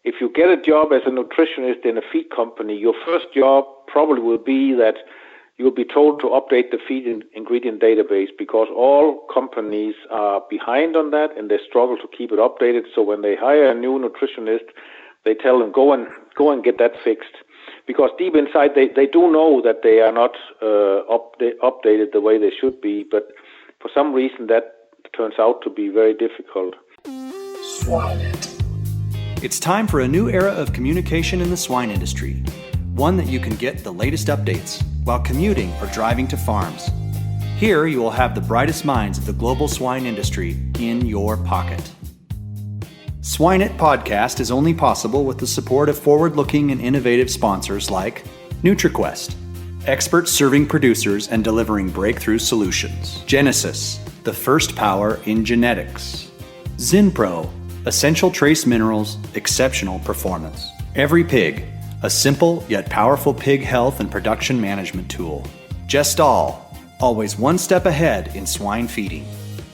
if you get a job as a nutritionist in a feed company, your first job probably will be that you'll be told to update the feed ingredient database, because all companies are behind on that and they struggle to keep it updated. So when they hire a new nutritionist, they tell them, go and get that fixed. Because deep inside, they do know that they are not updated the way they should be, but for some reason that turns out to be very difficult. Swine It. It's time for a new era of communication in the swine industry, one that you can get the latest updates while commuting or driving to farms. Here you will have the brightest minds of the global swine industry in your pocket. Swine It podcast is only possible with the support of forward-looking and innovative sponsors like NutriQuest, experts serving producers and delivering breakthrough solutions; Genesis, the first power in genetics; Zinpro, essential trace minerals, exceptional performance; Every Pig, a simple yet powerful pig health and production management tool; Gestall, always one step ahead in swine feeding.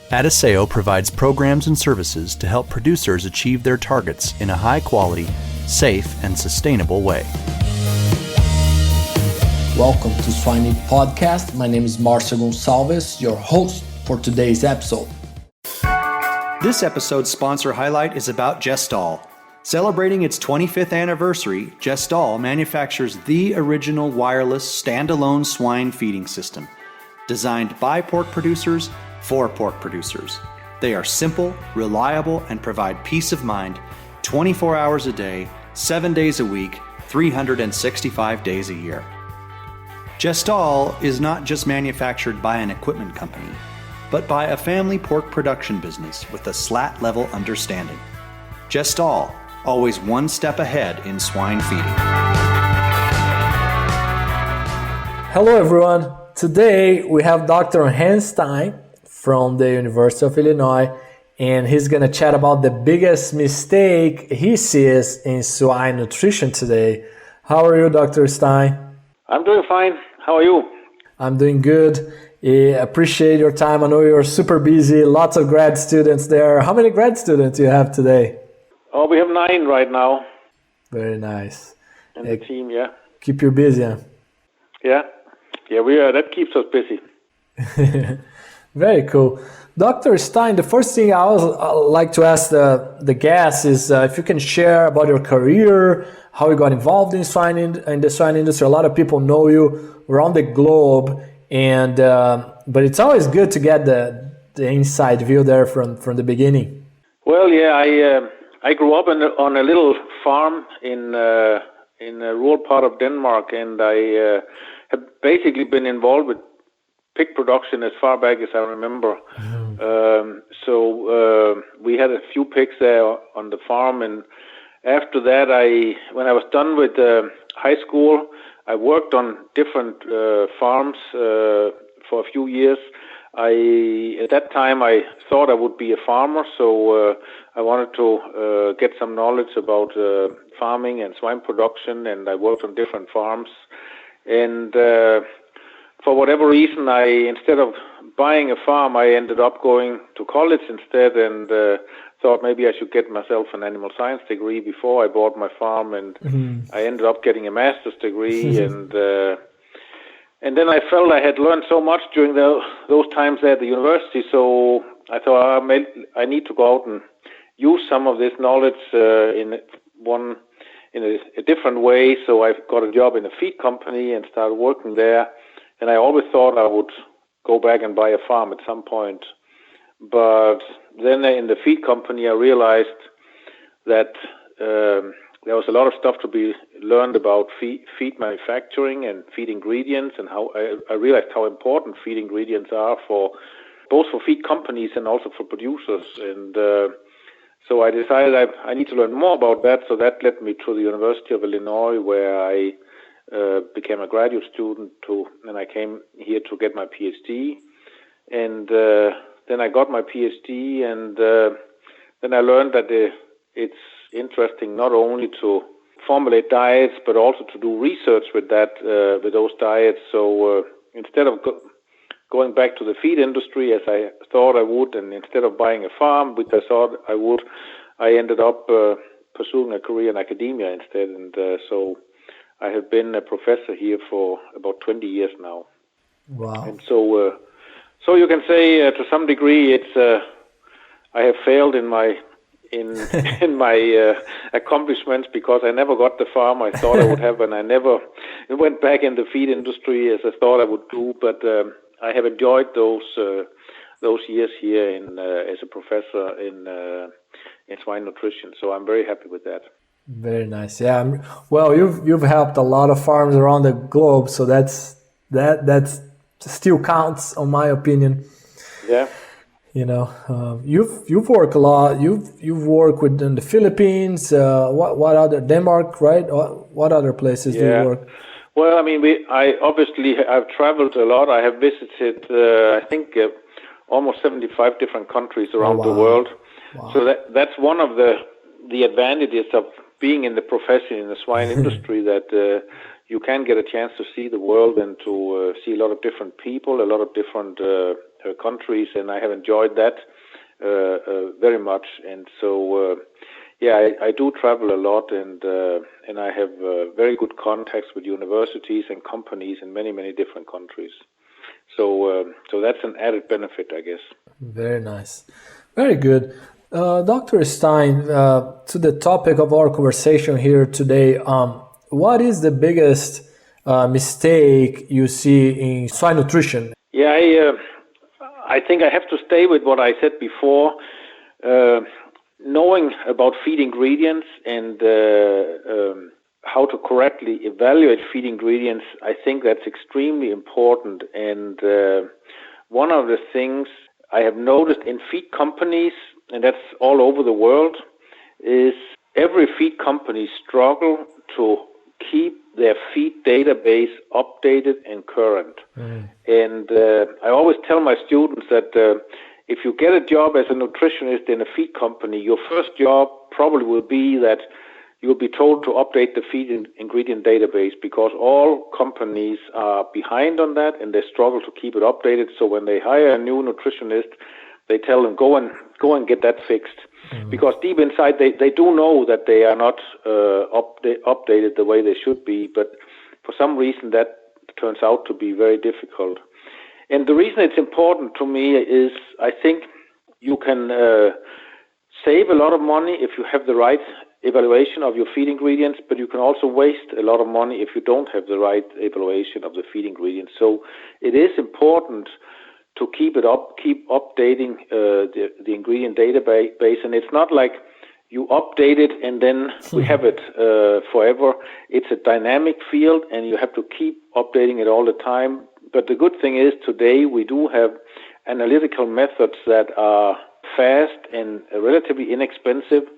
𝗏𝘗𝗄 provides programs and services to help producers achieve their targets in a high-quality, safe, and sustainable way. Welcome to Swine It Podcast. My name is 𝗬𝘂𝘀 𝗀𝘶𝗶, your host for today's episode. This episode's sponsor highlight is about Gestall. Celebrating its 25th anniversary, Gestall manufactures the original wireless standalone swine feeding system, designed by pork producers for pork producers. They are simple, reliable, and provide peace of mind 24 hours a day, 7 days a week, 365 days a year. Gestall is not just manufactured by an equipment company, but by a family pork production business with a slat-level understanding. Gestall, always one step ahead in swine feeding. Hello everyone. Today we have Dr. Hans Stein from the University of Illinois, and he's going to chat about the biggest mistake he sees in swine nutrition today. How are you, Dr. Stein? I'm doing fine. How are you? I'm doing good. Appreciate your time. I know you're super busy. Lots of grad students there. How many grad students do you have today? Oh, we have 9 right now. Very nice. And the team, yeah. Keep you busy. Huh? Yeah, we are. That keeps us busy. Very cool. Dr. Stein, the first thing I always like to ask the guests is if you can share about your career, how you got involved in the swine industry. A lot of people know you around the globe, and but it's always good to get the inside view there from the beginning. Well, yeah, I grew up on a little farm in a rural part of Denmark, and I have basically been involved with pig production as far back as I remember. So we had a few pigs there on the farm, and after that, when I was done with high school, I worked on different farms for a few years. At that time, I thought I would be a farmer, so I wanted to get some knowledge about farming and swine production, and I worked on different farms. And for whatever reason, instead of buying a farm, I ended up going to college instead, and thought maybe I should get myself an animal science degree before I bought my farm, and I ended up getting a master's degree, and then I felt I had learned so much during those times at the university, so I thought I need to go out and use some of this knowledge in a different way. So I got a job in a feed company and started working there. And I always thought I would go back and buy a farm at some point. But then in the feed company, I realized that there was a lot of stuff to be learned about feed manufacturing and feed ingredients, and how I realized how important feed ingredients are both for feed companies and also for producers. And so I decided I need to learn more about that. So that led me to the University of Illinois, where I became a graduate student, and I came here to get my Ph.D. And then I got my Ph.D. and then I learned that it's interesting not only to formulate diets, but also to do research with those diets. So instead of going back to the feed industry as I thought I would, and instead of buying a farm, which I thought I would, I ended up pursuing a career in academia instead. And so I have been a professor here for about 20 years now. Wow. And so you can say to some degree I have failed in my accomplishments, because I never got the farm I thought I would have, and I never went back in the feed industry as I thought I would do. But I have enjoyed those years here as a professor in swine nutrition. So I'm very happy with that. Very nice. Yeah. Well, you've helped a lot of farms around the globe, so that's still counts, on my opinion. Yeah. You know, you've worked a lot. You've worked in the Philippines. What other, Denmark, right? What other places do you work? Well, I mean, I've traveled a lot. I have visited, I think, almost 75 different countries around the world. Wow. So that's one of the advantages of being in the profession in the swine industry, that you can get a chance to see the world and to see a lot of different people, a lot of different countries, and I have enjoyed that very much. And so, I do travel a lot, and I have very good contacts with universities and companies in many, many different countries. So that's an added benefit, I guess. Very nice. Very good. Dr. Stein, to the topic of our conversation here today, what is the biggest mistake you see in swine nutrition? Yeah, I think I have to stay with what I said before. Knowing about feed ingredients and how to correctly evaluate feed ingredients, I think that's extremely important. And one of the things I have noticed in feed companies, and that's all over the world, is every feed company struggle to keep their feed database updated and current. And I always tell my students that if you get a job as a nutritionist in a feed company, your first job probably will be that you'll be told to update the feed ingredient database, because all companies are behind on that and they struggle to keep it updated. So when they hire a new nutritionist, they tell them, go and get that fixed. Because deep inside, they do know that they are not updated the way they should be, but for some reason that turns out to be very difficult. And the reason it's important to me is I think you can save a lot of money if you have the right evaluation of your feed ingredients, but you can also waste a lot of money if you don't have the right evaluation of the feed ingredients. So it is important to keep updating the ingredient database, and it's not like you update it and then we have it forever. It's a dynamic field, and you have to keep updating it all the time. But the good thing is today we do have analytical methods that are fast and relatively inexpensive,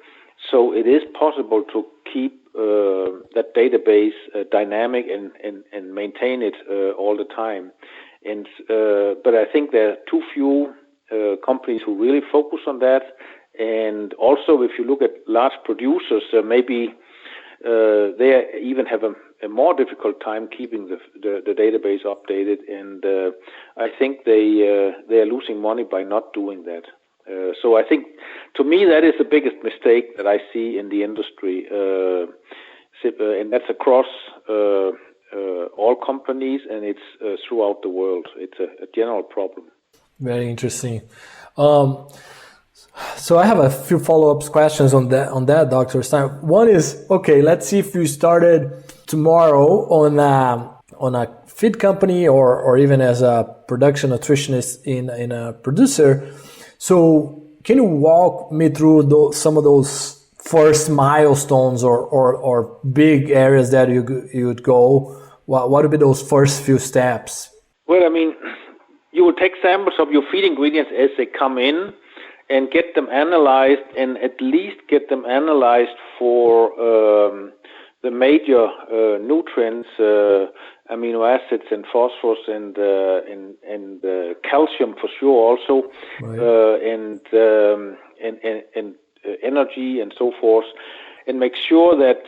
so it is possible to keep that database dynamic and maintain it all the time. And but I think there are too few companies who really focus on that. And also, if you look at large producers, maybe they even have a more difficult time keeping the database updated. And I think they are losing money by not doing that. So I think, to me, that is the biggest mistake that I see in the industry, and that's across all companies, and it's throughout the world. It's a general problem. Very interesting. So I have a few follow-up questions on that, Dr. Stein. One is, okay, let's see if you started tomorrow on a feed company or even as a production nutritionist in a producer. So can you walk me through some of those first milestones or big areas that you would go? What would be those first few steps? Well, I mean, you will take samples of your feed ingredients as they come in and get them analyzed, and at least get them analyzed for the major nutrients, amino acids and phosphorus and calcium for sure also, right. and energy and so forth, and make sure that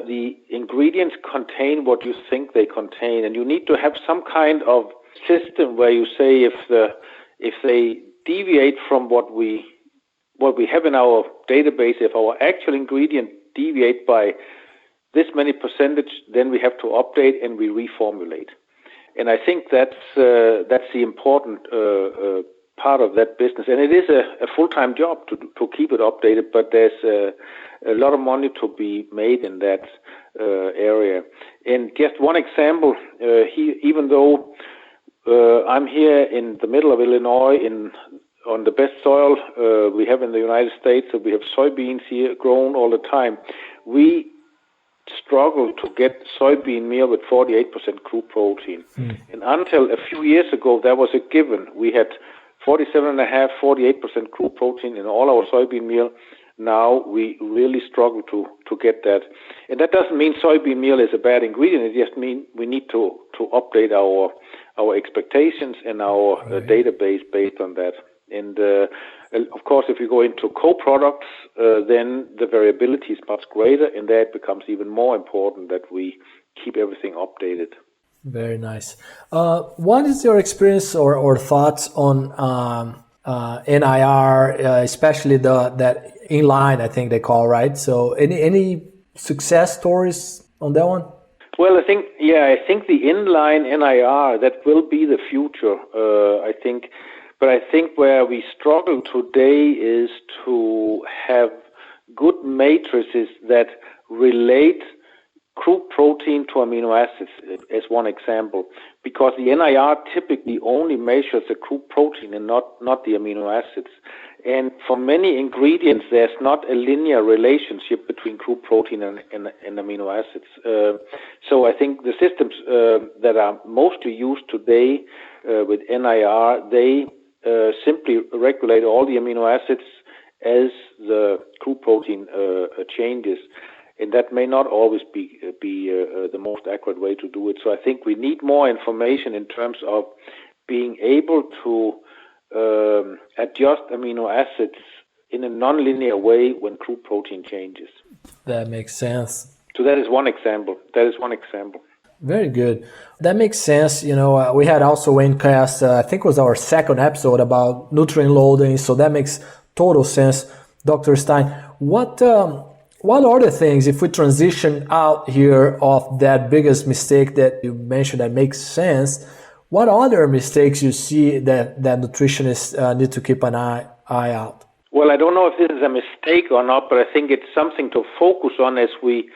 the ingredients contain what you think they contain. And you need to have some kind of system where you say if they deviate from what we have in our database, if our actual ingredient deviate by this many percentage, then we have to update and we reformulate. And I think that's the important part of that business. And it is a full-time job to keep it updated, but there's a lot of money to be made in that area. And just one example, even though I'm here in the middle of Illinois on the best soil we have in the United States, so we have soybeans here grown all the time, we struggle to get soybean meal with 48% crude protein. And until a few years ago, that was a given. We had 47.5%, 48% crude protein in all our soybean meal. Now we really struggle to get that. And that doesn't mean soybean meal is a bad ingredient. It just means we need to update our expectations and our database based on that. And of course, if you go into co-products, then the variability is much greater, and that becomes even more important that we keep everything updated. Very nice. What is your experience or thoughts on NIR, especially that inline, I think they call, right? So any success stories on that one? Well, I think the inline NIR, that will be the future, I think. But I think where we struggle today is to have good matrices that relate crude protein to amino acids, as one example, because the NIR typically only measures the crude protein and not the amino acids. And for many ingredients, there's not a linear relationship between crude protein and amino acids. So I think the systems that are mostly used today with NIR, they simply regulate all the amino acids as the crude protein changes. And that may not always be the most accurate way to do it. So I think we need more information in terms of being able to adjust amino acids in a non-linear way when crude protein changes. That makes sense. So that is one example. Very good. That makes sense. We had also Wayncast, I think it was our second episode about nutrient loading. So that makes total sense. Dr. Stein, what are the things, if we transition out here of that biggest mistake that you mentioned that makes sense, what other mistakes you see that nutritionists need to keep an eye out? Well, I don't know if this is a mistake or not, but I think it's something to focus on as we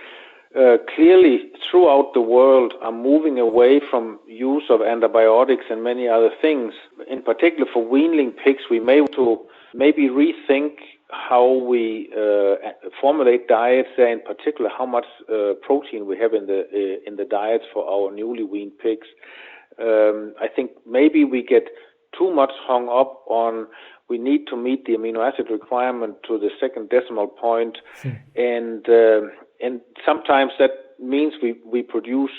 clearly throughout the world are moving away from use of antibiotics and many other things. In particular for weanling pigs, we may want to maybe rethink how we formulate diets there, in particular how much protein we have in the diets for our newly weaned pigs. I think maybe we get too much hung up on we need to meet the amino acid requirement to the second decimal point, and sometimes that means we produce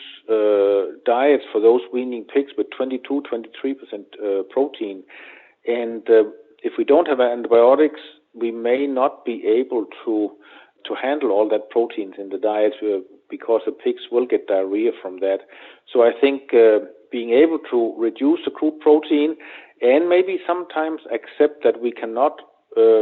diets for those weaning pigs with 22-23% protein, and if we don't have antibiotics, we may not be able to handle all that proteins in the diet because the pigs will get diarrhea from that. So I think being able to reduce the crude protein and maybe sometimes accept that we cannot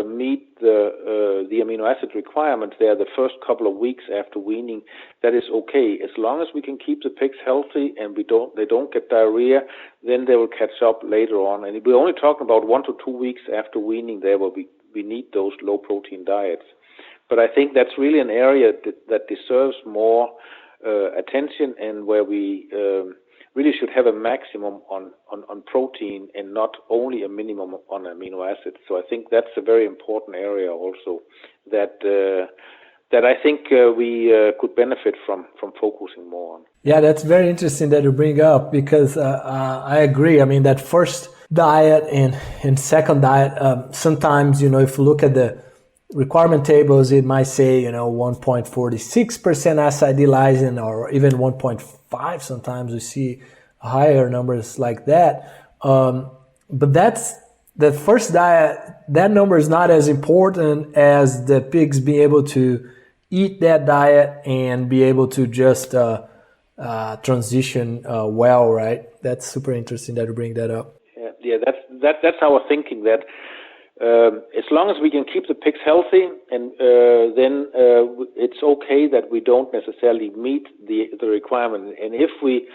meet the amino acid requirements there the first couple of weeks after weaning, that is okay. As long as we can keep the pigs healthy and they don't get diarrhea, then they will catch up later on. And we're only talking about 1 to 2 weeks after weaning there where we need those low protein diets. But I think that's really an area that deserves more attention, and where we really should have a maximum on protein and not only a minimum on amino acids. So I think that's a very important area also that I think we could benefit from focusing more on. Yeah, that's very interesting that you bring up, because I agree. I mean, that first diet and second diet, sometimes, if you look at the requirement tables, it might say, 1.46% acid lysine, or even 1.5. Sometimes we see higher numbers like that. But that's the first diet. That number is not as important as the pigs being able to eat that diet and be able to just transition well, right? That's super interesting that you bring that up. Yeah, that's our thinking, that as long as we can keep the pigs healthy, and then it's okay that we don't necessarily meet the requirement. And if we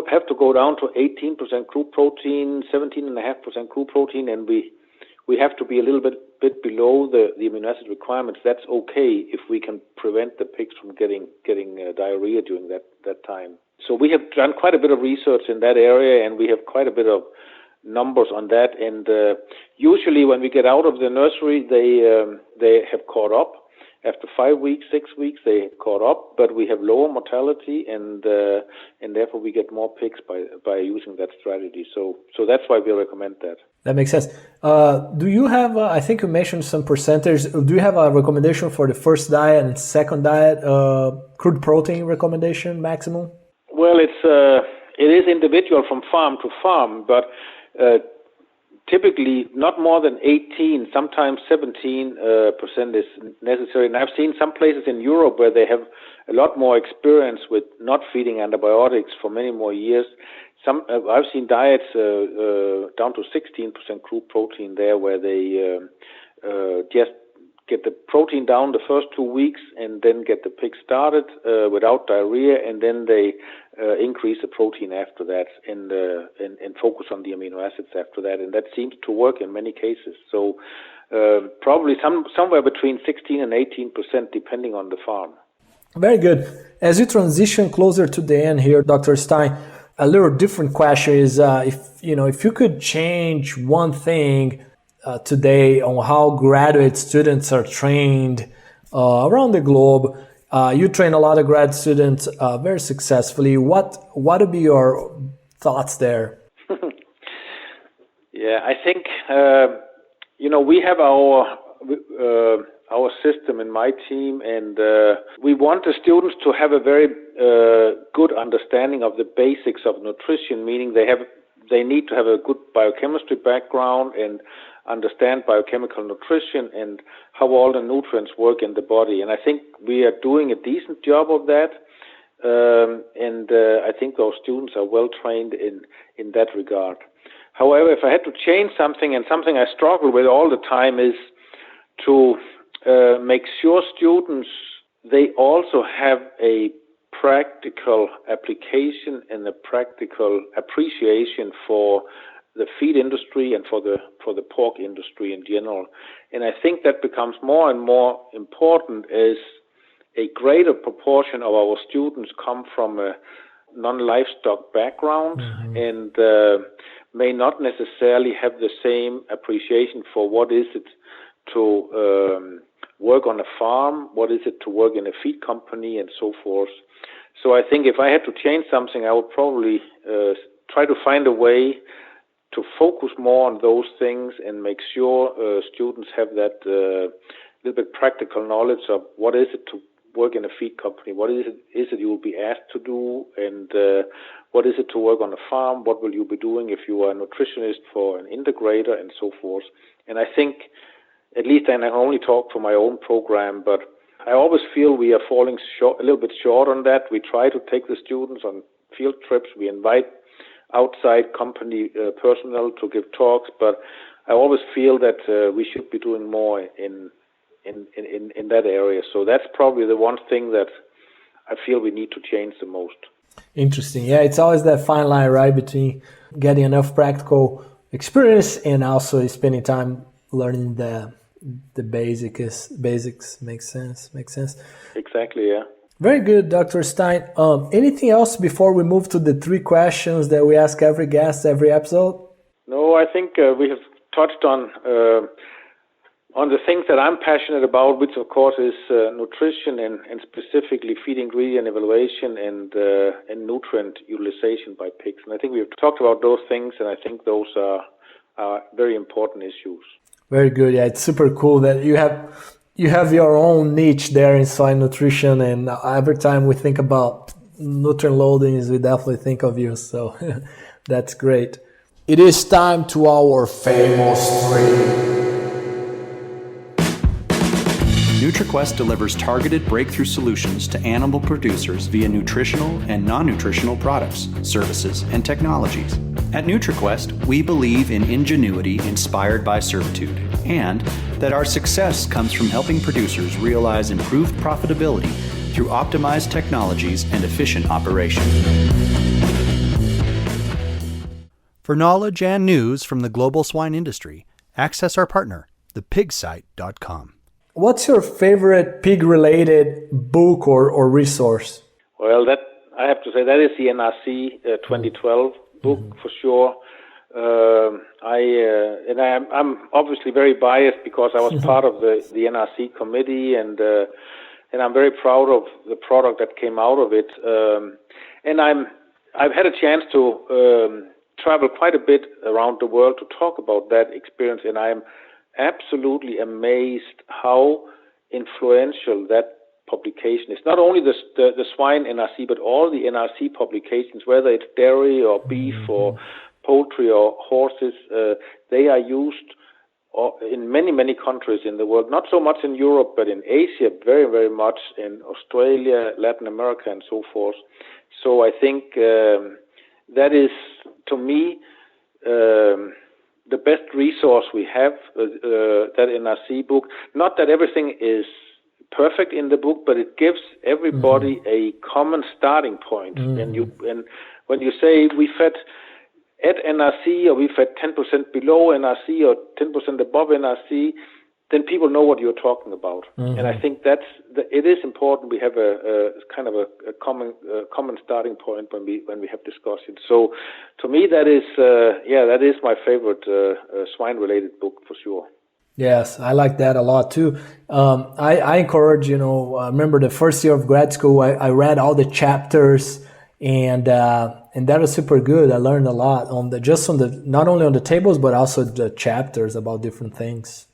have to go down to 18% crude protein, 17.5% crude protein, and we have to be a little bit below the amino acid requirements, that's okay if we can prevent the pigs from getting diarrhea during that time. So we have done quite a bit of research in that area, and we have quite a bit of numbers on that. And usually when we get out of the nursery, they have caught up. After 5 weeks, 6 weeks, they have caught up, but we have lower mortality, and therefore we get more pigs by using that strategy. So that's why we recommend that. That makes sense. Do you have, I think you mentioned some percentage, do you have a recommendation for the first diet and second diet, crude protein recommendation maximum? Well, it is individual from farm to farm, but typically not more than 18, sometimes 17% is necessary. And I've seen some places in Europe where they have a lot more experience with not feeding antibiotics for many more years. I've seen diets down to 16% crude protein there, where they just get the protein down the first 2 weeks and then get the pig started without diarrhea, and then they increase the protein after that and focus on the amino acids after that. And that seems to work in many cases. So probably somewhere between 16 and 18% depending on the farm. Very good. As we transition closer to the end here, Dr. Stein, a little different question is if you could change one thing today on how graduate students are trained around the globe. You train a lot of grad students very successfully. What would be your thoughts there? Yeah, I think we have our system in my team, and we want the students to have a very good understanding of the basics of nutrition, meaning they need to have a good biochemistry background and understand biochemical nutrition and how all the nutrients work in the body. And I think we are doing a decent job of that. And I think those students are well trained in that regard. However, if I had to change something, and something I struggle with all the time, is to make sure students, they also have a practical application and a practical appreciation for the feed industry and for the pork industry in general. And I think that becomes more and more important as a greater proportion of our students come from a non-livestock background, and may not necessarily have the same appreciation for what is it to work on a farm, what is it to work in a feed company, and so forth. So I think if I had to change something, I would probably try to find a way to focus more on those things and make sure students have that little bit practical knowledge of what is it to work in a feed company, what is it you will be asked to do, and what is it to work on a farm, what will you be doing if you are a nutritionist for an integrator, and so forth. And I think, at least, and I only talk for my own program, but I always feel we are falling short, a little bit short on that. We try to take the students on field trips. We invite outside company personnel to give talks, but I always feel that we should be doing more in that area. So that's probably the one thing that I feel we need to change the most. Interesting. Yeah, it's always that fine line, right, between getting enough practical experience and also spending time learning the basics. Makes sense. Exactly, yeah. Very good, Dr. Stein. Anything else before we move to the 3 questions that we ask every guest every episode? No, I think we have touched on the things that I'm passionate about, which of course is nutrition and specifically feed ingredient evaluation and nutrient utilization by pigs. And I think we've talked about those things, and I think those are very important issues. Very good. Yeah, it's super cool that you have your own niche there in swine nutrition, and every time we think about nutrient loadings, we definitely think of you. So that's great. It is time to our famous 3. NutriQuest delivers targeted breakthrough solutions to animal producers via nutritional and non-nutritional products, services, and technologies. At NutriQuest, we believe in ingenuity inspired by servitude. and that our success comes from helping producers realize improved profitability through optimized technologies and efficient operation. For knowledge and news from the global swine industry, access our partner, 𝗏𝗃site.com. What's your favorite pig-related book or resource? Well, that I have to say that is the NRC 2012 book for sure. I'm obviously very biased because I was part of the NRC committee, and I'm very proud of the product that came out of it. And I've had a chance to travel quite a bit around the world to talk about that experience, and I'm absolutely amazed how influential that publication is. Not only the swine NRC, but all the NRC publications, whether it's dairy or beef or poultry or horses, they are used in many, many countries in the world. Not so much in Europe, but in Asia, very, very much, in Australia, Latin America, and so forth. So I think that is, to me, the best resource we have, that NRC book. Not that everything is perfect in the book, but it gives everybody a common starting point. And when you say we fed at NRC, or we fed 10% below NRC, or 10% above NRC, then people know what you're talking about. And I think it is important we have a kind of a common starting point when we have discussions. So to me, that is my favorite swine-related book for sure. Yes, I like that a lot too. I encourage, I remember the first year of grad school, I read all the chapters, and that was super good. I learned a lot not only on the tables, but also the chapters about different things.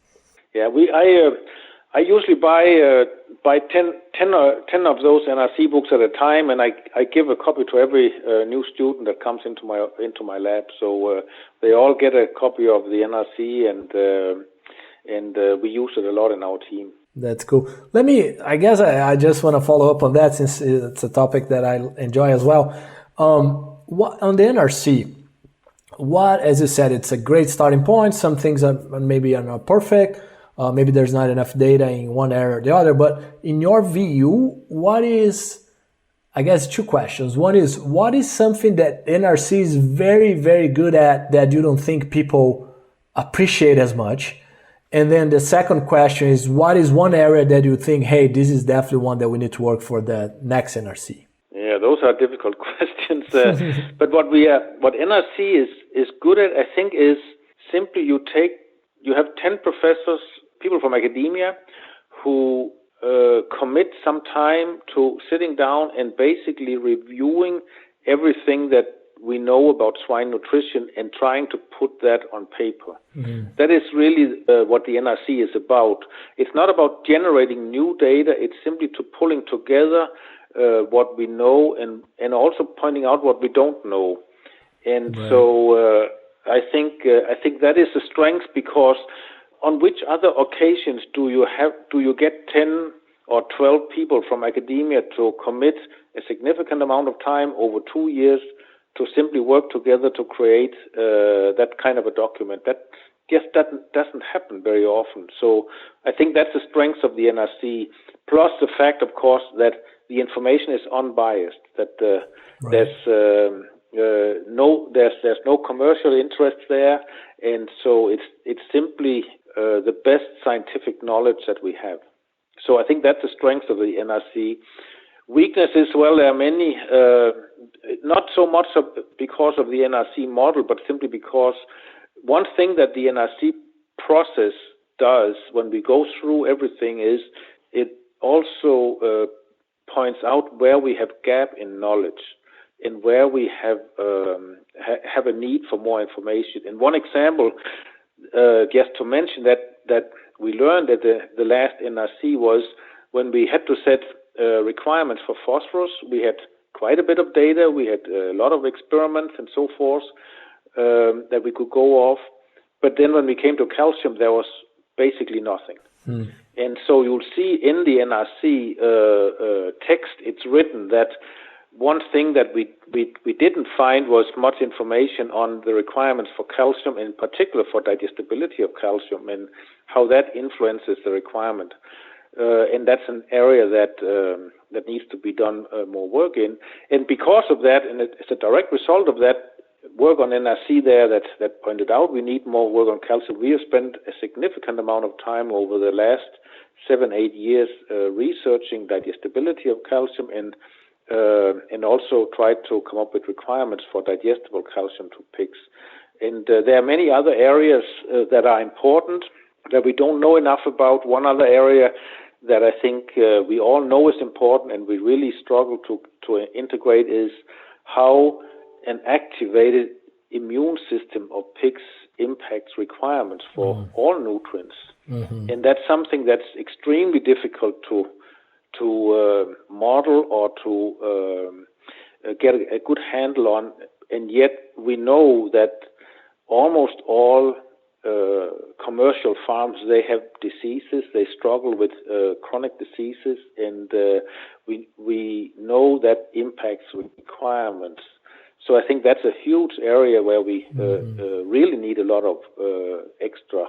Yeah, I usually buy 10 of those NRC books at a time, and I give a copy to every new student that comes into my lab. So they all get a copy of the NRC, and we use it a lot in our team. That's cool. I guess I just want to follow up on that, since it's a topic that I enjoy as well. On the NRC, as you said, it's a great starting point. Some things are not perfect. Maybe there's not enough data in one area or the other. But in your view, what is, I guess, two questions. One is, what is something that NRC is very, very good at that you don't think people appreciate as much? And then the second question is, what is one area that you think, hey, this is definitely one that we need to work for the next NRC? Yeah, those are difficult questions. But what NRC is good at, I think, is simply you have 10 professors, people from academia, who commit some time to sitting down and basically reviewing everything that we know about swine nutrition and trying to put that on paper. That is really what the NRC is about. It's not about generating new data. It's simply to pulling together what we know and also pointing out what we don't know. And so I think that is a strength, because on which other occasions do you get 10 or 12 people from academia to commit a significant amount of time over 2 years to simply work together to create that kind of a document? That doesn't happen very often. So I think that's the strength of the NRC, plus the fact, of course, that the information is unbiased, that there's no commercial interest there, and so it's simply the best scientific knowledge that we have. So I think that's the strength of the NRC. Weaknesses, well, there are many, not so much because of the NRC model, but simply because one thing that the NRC process does when we go through everything is it also points out where we have gap in knowledge and where we have a need for more information. And one example, just to mention that we learned at the last NRC was when we had to set requirements for phosphorus. We had quite a bit of data. We had a lot of experiments and so forth that we could go off. But then when we came to calcium, there was basically nothing. And so you'll see in the NRC text, it's written that one thing that we didn't find was much information on the requirements for calcium, in particular for digestibility of calcium and how that influences the requirement. And that's an area that needs to be done more work in. And because of that, and it's a direct result of that work on NRC there that pointed out we need more work on calcium. We have spent a significant amount of time over the last 7-8 years researching digestibility of calcium and also tried to come up with requirements for digestible calcium to pigs. And there are many other areas that are important that we don't know enough about. One other area that I think we all know is important and we really struggle to integrate is how an activated immune system of pigs impacts requirements for all nutrients. Mm-hmm. And that's something that's extremely difficult to model or to get a good handle on. And yet we know that almost all commercial farms, they have diseases, they struggle with chronic diseases, and we know that impacts requirements. So I think that's a huge area where we really need a lot of extra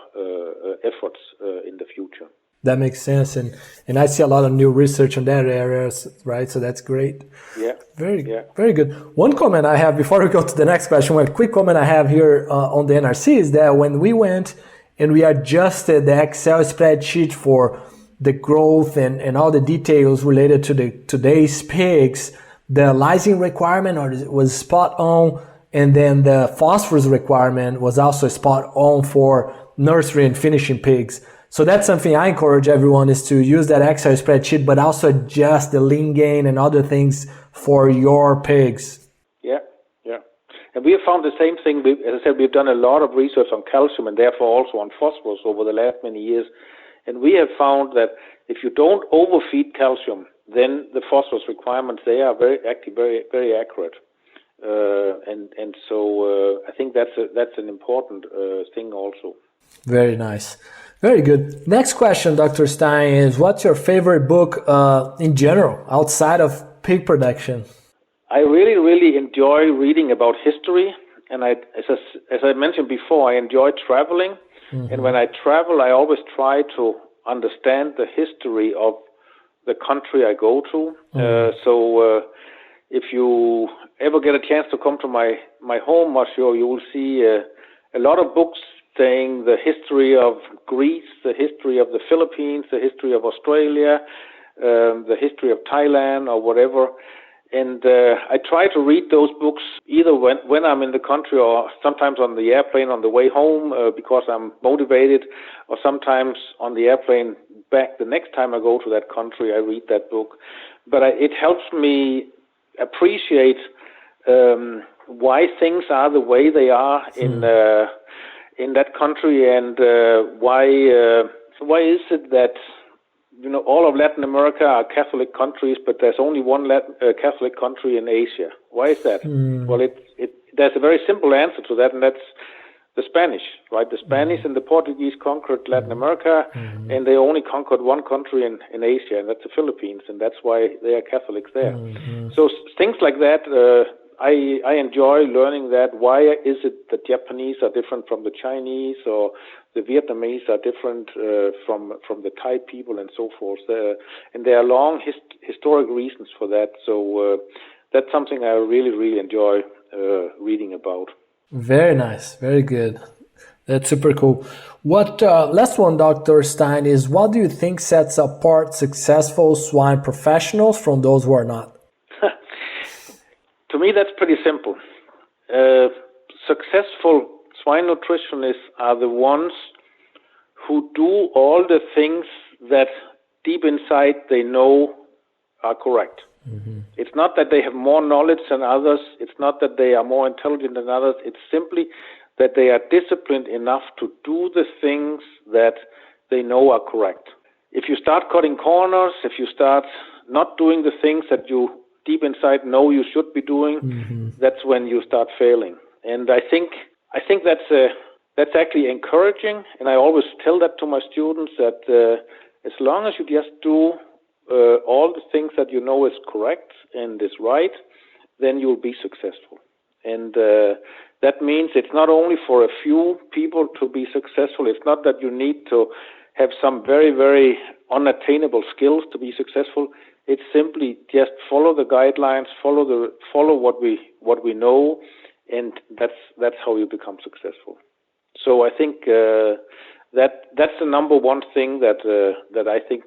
efforts in the future. That makes sense, and I see a lot of new research on that area, right? So that's great. Yeah. Very good. One comment I have before we go to the next question, one quick comment I have here on the NRC is that when we went and we adjusted the Excel spreadsheet for the growth and all the details related to today's pigs, the lysine requirement was spot on, and then the phosphorus requirement was also spot on for nursery and finishing pigs. So that's something I encourage everyone is to use that Excel spreadsheet, but also adjust the lean gain and other things for your pigs. Yeah. And we have found the same thing. As I said, we've done a lot of research on calcium and therefore also on phosphorus over the last many years. And we have found that if you don't overfeed calcium, then the phosphorus requirements, they are very accurate. And so I think that's an important thing also. Very nice. Very good. Next question, Dr. Stein, is what's your favorite book in general, outside of pig production? I really, really enjoy reading about history. And as I mentioned before, I enjoy traveling. Mm-hmm. And when I travel, I always try to understand the history of the country I go to. Mm-hmm. So if you ever get a chance to come to my home, I'm sure you will see a lot of books saying the history of Greece, the history of the Philippines, the history of Australia, the history of Thailand or whatever. And I try to read those books either when I'm in the country or sometimes on the airplane on the way home because I'm motivated, or sometimes on the airplane back the next time I go to that country, I read that book. But it helps me appreciate why things are the way they are in that country, and why is it that all of Latin America are Catholic countries, but there's only one Catholic country in Asia? Why is that? Well, there's a very simple answer to that, and that's the Spanish, right? The Spanish and the Portuguese conquered Latin America, and they only conquered one country in Asia, and that's the Philippines, and that's why they are Catholics there. So things like that, I enjoy learning that. Why is it the Japanese are different from the Chinese, or the Vietnamese are different from the Thai people, and so forth? And there are long historic reasons for that. So that's something I really, really enjoy reading about. Very nice. Very good. That's super cool. What last one, Dr. Stein, is what do you think sets apart successful swine professionals from those who are not? To me, that's pretty simple. Successful swine nutritionists are the ones who do all the things that deep inside they know are correct. Mm-hmm. It's not that they have more knowledge than others. It's not that they are more intelligent than others. It's simply that they are disciplined enough to do the things that they know are correct. If you start cutting corners, if you start not doing the things that you deep inside know you should be doing, that's when you start failing. And I think that's actually encouraging, and I always tell that to my students, that as long as you just do all the things that you know is correct and is right, then you'll be successful. And that means it's not only for a few people to be successful. It's not that you need to have some very, very unattainable skills to be successful. It's simply just follow the guidelines, follow what we know, and that's how you become successful. So I think that's the number one thing that I think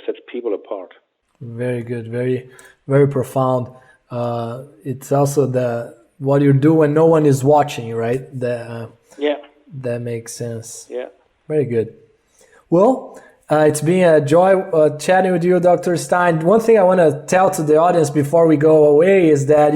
sets people apart. Very good, very, very profound. It's also what you do when no one is watching, right? That makes sense. Yeah. Very good. Well, it's been a joy chatting with you, Dr. Stein. One thing I want to tell to the audience before we go away is that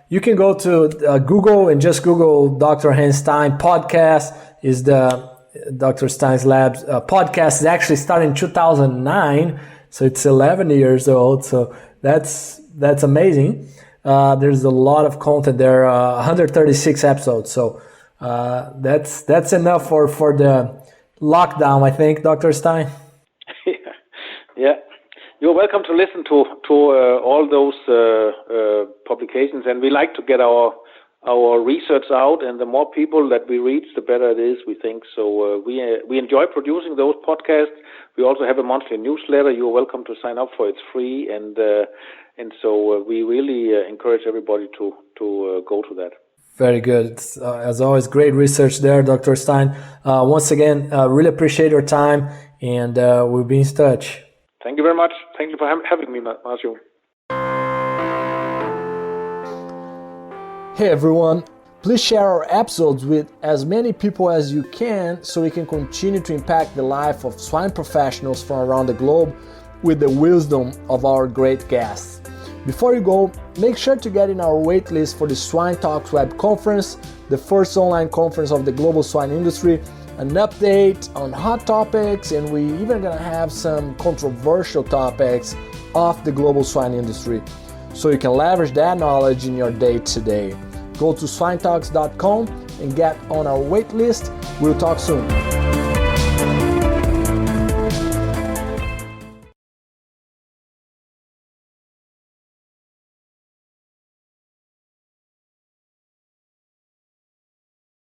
you can go to Google and just Google Dr. Hans Stein podcast. Is the Dr. Stein's Labs podcast is actually started in 2009, so it's 11 years old. So that's amazing. There's a lot of content there, 136 episodes. So that's enough for the lockdown, I think, Dr. Stein. Yeah. You're welcome to listen to all those publications, and we like to get our research out, and the more people that we reach, the better it is, we think. So we enjoy producing those podcasts. We also have a monthly newsletter. You're welcome to sign up for it. It's free, and so we really encourage everybody to go to that. Very good. It's, as always, great research there, Dr. Stein. Once again, really appreciate your time, and we'll be in touch. Thank you very much. Thank you for having me, Matthew. Hey everyone, please share our episodes with as many people as you can so we can continue to impact the life of swine professionals from around the globe with the wisdom of our great guests. Before you go, make sure to get in our waitlist for the Swine Talks Web Conference, the first online conference of the global swine industry, an update on hot topics, and we even gonna have some controversial topics of the global swine industry, so you can leverage that knowledge in your day-to-day. Go to swinetalks.com and get on our waitlist. We'll talk soon.